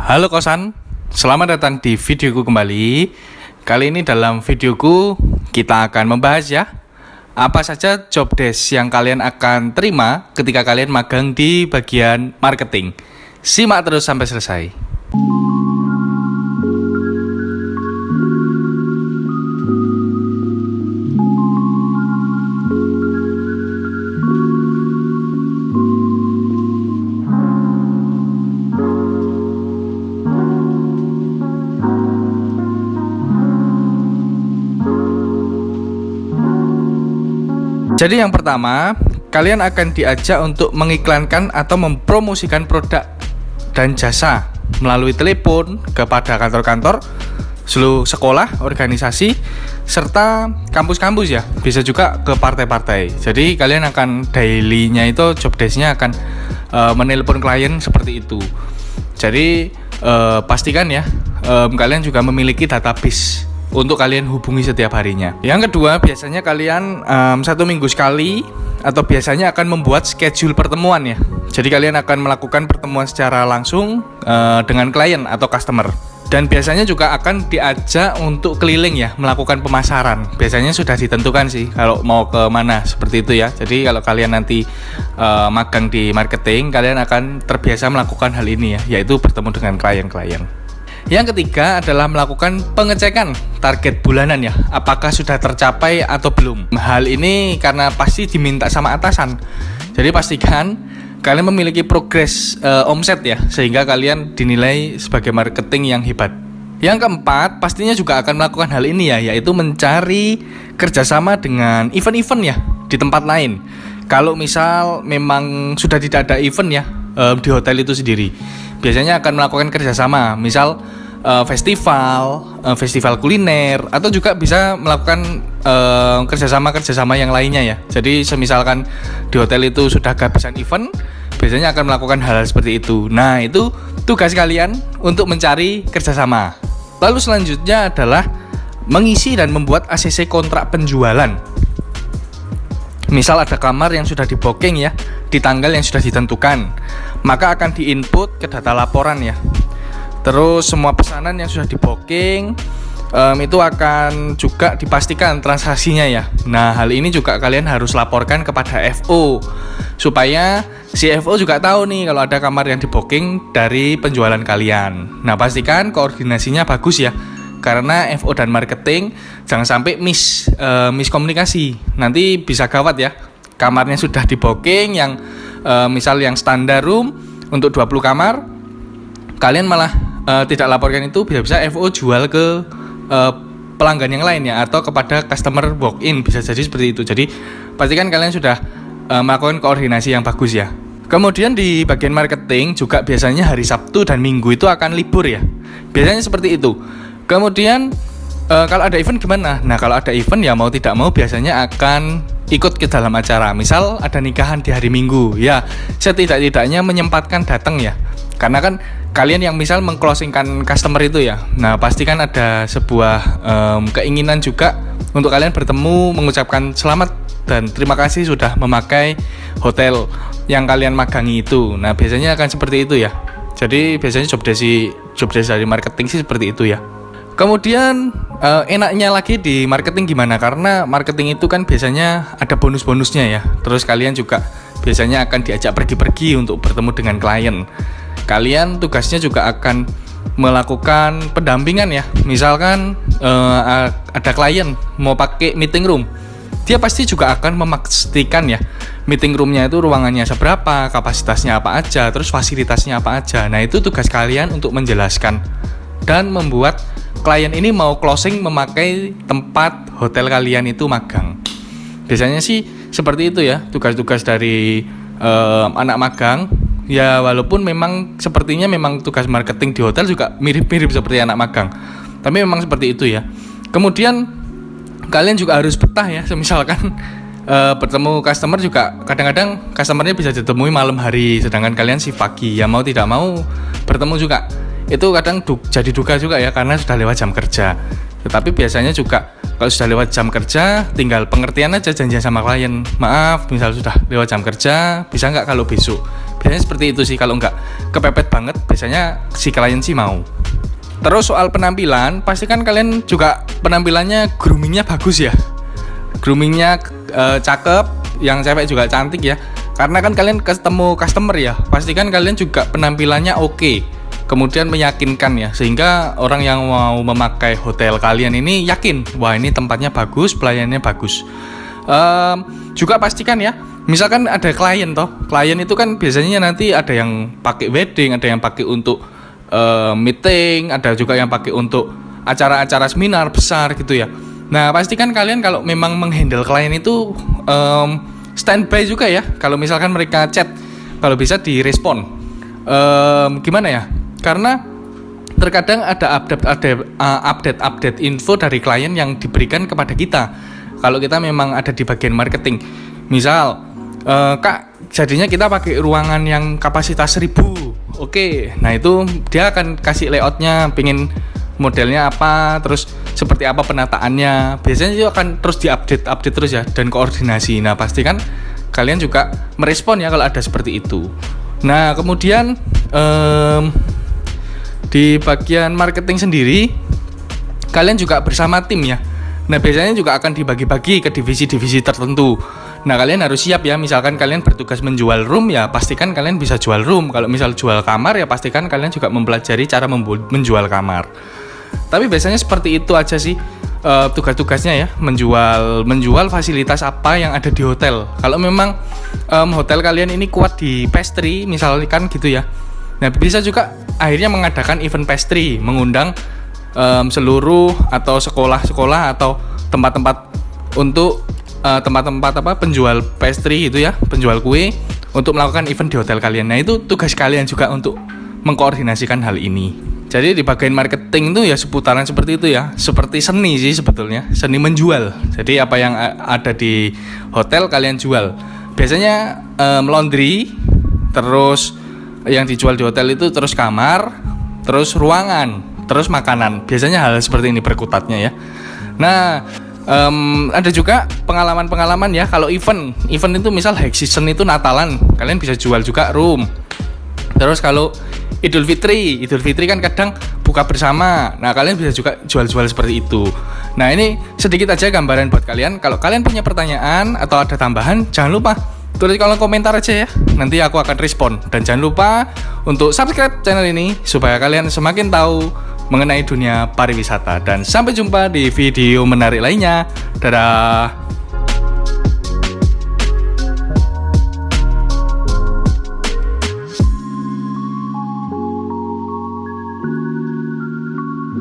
Halo kosan, selamat datang di videoku kembali. Kali ini dalam videoku kita akan membahas ya, apa saja job desk yang kalian akan terima ketika kalian magang di bagian marketing. Simak terus sampai selesai. Jadi yang pertama, kalian akan diajak untuk mengiklankan atau mempromosikan produk dan jasa melalui telepon kepada kantor-kantor, seluruh sekolah, organisasi, serta kampus-kampus ya. Bisa juga ke partai-partai. Jadi kalian akan daily-nya itu job desk-nya akan menelpon klien seperti itu. Jadi pastikan ya, kalian juga memiliki database untuk kalian hubungi setiap harinya. Yang kedua, biasanya kalian 1 minggu sekali atau biasanya akan membuat schedule pertemuan ya. Jadi kalian akan melakukan pertemuan secara langsung dengan klien atau customer. Dan biasanya juga akan diajak untuk keliling ya, melakukan pemasaran. Biasanya sudah ditentukan sih kalau mau ke mana, seperti itu ya. Jadi kalau kalian nanti magang di marketing, kalian akan terbiasa melakukan hal ini ya, yaitu bertemu dengan klien-klien. Yang ketiga adalah melakukan pengecekan target bulanan ya, apakah sudah tercapai atau belum. Hal ini karena pasti diminta sama atasan. Jadi pastikan kalian memiliki progres omset ya, sehingga kalian dinilai sebagai marketing yang hebat. Yang keempat, pastinya juga akan melakukan hal ini ya, yaitu mencari kerjasama dengan event-event ya di tempat lain. Kalau misal memang sudah tidak ada event ya di hotel itu sendiri, biasanya akan melakukan kerjasama, misal festival kuliner, atau juga bisa melakukan kerjasama yang lainnya ya. Jadi semisalkan di hotel itu sudah kehabisan event, biasanya akan melakukan hal seperti itu. Nah, itu tugas kalian untuk mencari kerjasama. Lalu selanjutnya adalah mengisi dan membuat ACC kontrak penjualan. Misal ada kamar yang sudah di booking ya, di tanggal yang sudah ditentukan, maka akan diinput ke data laporan ya. Terus semua pesanan yang sudah di booking itu akan juga dipastikan transaksinya ya. Nah, hal ini juga kalian harus laporkan kepada FO, supaya si FO juga tahu nih kalau ada kamar yang di booking dari penjualan kalian. Nah, pastikan koordinasinya bagus ya, karena FO dan marketing jangan sampai miskomunikasi. Nanti bisa gawat ya, kamarnya sudah di booking yang misal yang standar room untuk 20 kamar, kalian malah tidak laporkan itu, bisa-bisa FO jual ke pelanggan yang lain ya, atau kepada customer walk-in, bisa jadi seperti itu. Jadi pastikan kalian sudah melakukan koordinasi yang bagus ya. Kemudian di bagian marketing juga biasanya hari Sabtu dan Minggu itu akan libur ya, biasanya seperti itu. Kemudian kalau ada event gimana? Nah, kalau ada event ya mau tidak mau biasanya akan ikut ke dalam acara. Misal ada nikahan di hari Minggu, ya setidak-tidaknya menyempatkan datang ya. Karena kan kalian yang misal mengclosingkan customer itu ya, nah pasti kan ada sebuah keinginan juga untuk kalian bertemu, mengucapkan selamat dan terima kasih sudah memakai hotel yang kalian magangi itu. Nah, biasanya akan seperti itu ya. Jadi biasanya job desk dari marketing sih seperti itu ya. Kemudian enaknya lagi di marketing gimana? Karena marketing itu kan biasanya ada bonus-bonusnya ya. Terus kalian juga biasanya akan diajak pergi-pergi untuk bertemu dengan klien. Kalian tugasnya juga akan melakukan pendampingan ya. Misalkan ada klien mau pakai meeting room, dia pasti juga akan memastikan ya meeting roomnya itu ruangannya seberapa, kapasitasnya apa aja, terus fasilitasnya apa aja. Nah, itu tugas kalian untuk menjelaskan dan membuat klien ini mau closing memakai tempat hotel kalian itu magang. Biasanya sih seperti itu ya tugas-tugas dari anak magang. Ya, walaupun memang sepertinya memang tugas marketing di hotel juga mirip-mirip seperti anak magang, tapi memang seperti itu ya. Kemudian kalian juga harus betah ya, semisalkan bertemu customer juga kadang-kadang customernya bisa ditemui malam hari, sedangkan kalian sih pagi, ya mau tidak mau bertemu juga. Itu kadang jadi duga juga ya, karena sudah lewat jam kerja. Tetapi biasanya juga kalau sudah lewat jam kerja, tinggal pengertian aja, janjian sama klien. Maaf, misal sudah lewat jam kerja, bisa nggak kalau besok? Biasanya seperti itu sih, kalau nggak kepepet banget biasanya si klien sih mau. Terus soal penampilan, pastikan kalian juga penampilannya groomingnya bagus ya. Groomingnya cakep, yang cewek juga cantik ya. Karena kan kalian ketemu customer ya, pastikan kalian juga penampilannya oke, kemudian meyakinkan ya, sehingga orang yang mau memakai hotel kalian ini yakin, wah ini tempatnya bagus, pelayanannya bagus. Juga pastikan ya, misalkan ada klien klien itu kan biasanya nanti ada yang pakai wedding, ada yang pakai untuk meeting, ada juga yang pakai untuk acara-acara seminar besar gitu ya. Nah, pastikan kalian kalau memang menghandle klien itu standby juga ya. Kalau misalkan mereka chat, kalau bisa direspon. Gimana ya? Karena terkadang ada update info dari klien yang diberikan kepada kita. Kalau kita memang ada di bagian marketing, misal Kak, jadinya kita pakai ruangan yang kapasitas 1000. Oke, nah itu dia akan kasih layoutnya, pengen modelnya apa, terus seperti apa penataannya. Biasanya itu akan terus diupdate terus ya, dan koordinasi. Nah, pastikan kalian juga merespon ya kalau ada seperti itu. Nah, kemudian di bagian marketing sendiri, kalian juga bersama tim ya. Nah, biasanya juga akan dibagi-bagi ke divisi-divisi tertentu. Nah, kalian harus siap ya, misalkan kalian bertugas menjual room ya, pastikan kalian bisa jual room. Kalau misal jual kamar ya, pastikan kalian juga mempelajari cara menjual kamar. Tapi biasanya seperti itu aja sih tugas-tugasnya ya, menjual fasilitas apa yang ada di hotel. Kalau memang hotel kalian ini kuat di pastry misalkan gitu ya, nah bisa juga akhirnya mengadakan event pastry, mengundang seluruh atau sekolah-sekolah atau tempat-tempat untuk tempat-tempat penjual pastry gitu ya, penjual kue, untuk melakukan event di hotel kalian. Nah, itu tugas kalian juga untuk mengkoordinasikan hal ini. Jadi di bagian marketing itu ya seputaran seperti itu ya, seperti seni sih sebetulnya, seni menjual. Jadi apa yang ada di hotel kalian jual. Biasanya laundry, terus yang dijual di hotel itu terus kamar, terus ruangan, terus makanan. Biasanya hal seperti ini berkutatnya ya. Nah, ada juga pengalaman-pengalaman ya. Kalau event itu misal high season itu Natalan, kalian bisa jual juga room. Terus kalau Idul Fitri kan kadang buka bersama. Nah, kalian bisa juga jual-jual seperti itu. Nah, ini sedikit aja gambaran buat kalian. Kalau kalian punya pertanyaan atau ada tambahan, jangan lupa tulis kolom komentar aja ya. Nanti aku akan respon. Dan jangan lupa untuk subscribe channel ini supaya kalian semakin tahu mengenai dunia pariwisata. Dan sampai jumpa di video menarik lainnya. Dadah.